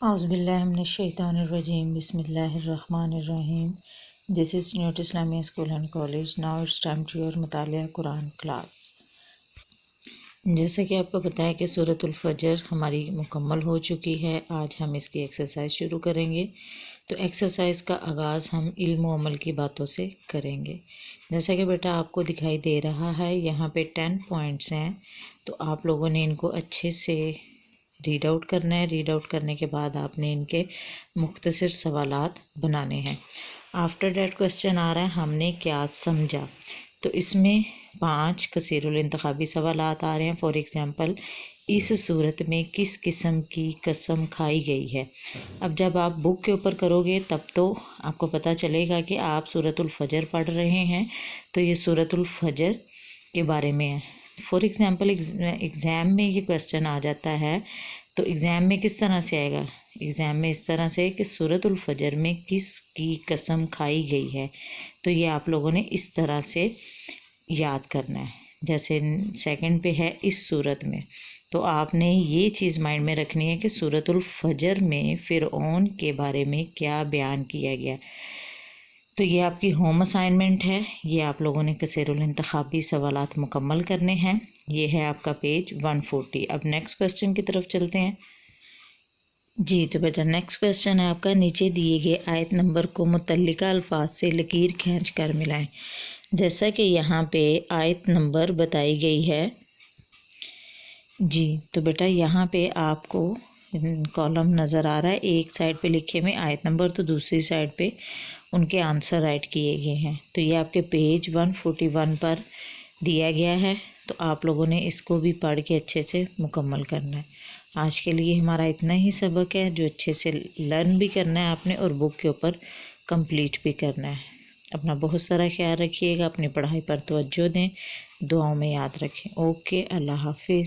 Auzubillahiminash-shaytanir-rajim. Bismillahir-rahmanir-rahim. This is Newt Islamia School and College. Now it's time to your मुतालिया Quran class. जैसा कि आपको पता है कि सूरतुल फजर हमारी मुकम्मल हो चुकी है। आज हम इसकी एक्सरसाइज शुरू करेंगे। तो एक्सरसाइज का आगाज़ हम इल्म व अमल की बातों से करेंगे। जैसा कि बेटा आपको दिखाई दे रहा है, यहाँ पे 10 पॉइंट्स हैं। तो आप लोगों ने इनको अच्छे से रीड आउट करना है। रीड आउट करने के बाद आपने इनके मुख्तसर सवालात बनाने हैं। आफ्टर डैट क्वेश्चन आ रहा है हमने क्या समझा। तो इसमें 5 कसीरुल इंतखाबी सवालात आ रहे हैं। फॉर एग्ज़ाम्पल, इस सूरत में किस किस्म की कसम खाई गई है। अब जब आप बुक के ऊपर करोगे तब तो आपको पता चलेगा कि आप सूरतुल फजर पढ़ रहे हैं, तो ये सूरतुल फजर के बारे में है। फॉर एग्ज़ाम्पल, एग्ज़ाम में ये क्वेश्चन आ जाता है, तो एग्ज़ाम में किस तरह से आएगा। एग्ज़ाम में इस तरह से कि सूरतुल फजर में किसकी कसम खाई गई है। तो ये आप लोगों ने इस तरह से याद करना है। जैसे सेकंड पे है इस सूरत में, तो आपने ये चीज़ माइंड में रखनी है कि सूरतुल फजर में फ़िरऔन के बारे में क्या बयान किया गया। तो ये आपकी होम असाइनमेंट है। ये आप लोगों ने कसीरुल इंतखाबी सवालात मुकम्मल करने हैं। ये है आपका पेज 140। अब नेक्स्ट क्वेश्चन की तरफ चलते हैं जी। तो बेटा नेक्स्ट क्वेश्चन है आपका, नीचे दिए गए आयत नंबर को मुतल्लिका अल्फाज से लकीर खींच कर मिलाएं। जैसा कि यहाँ पे आयत नंबर बताई गई है जी। तो बेटा यहाँ पे आपको कॉलम नज़र आ रहा है, एक साइड पे लिखे हुए आयत नंबर, तो दूसरी साइड पे उनके आंसर राइट किए गए हैं। तो ये आपके पेज 141 पर दिया गया है। तो आप लोगों ने इसको भी पढ़ के अच्छे से मुकम्मल करना है। आज के लिए हमारा इतना ही सबक है, जो अच्छे से लर्न भी करना है आपने और बुक के ऊपर कंप्लीट भी करना है। अपना बहुत सारा ख्याल रखिएगा, अपनी पढ़ाई पर तवज्जो दें, दुआओं में याद रखें। ओके, अल्लाह हाफिज़।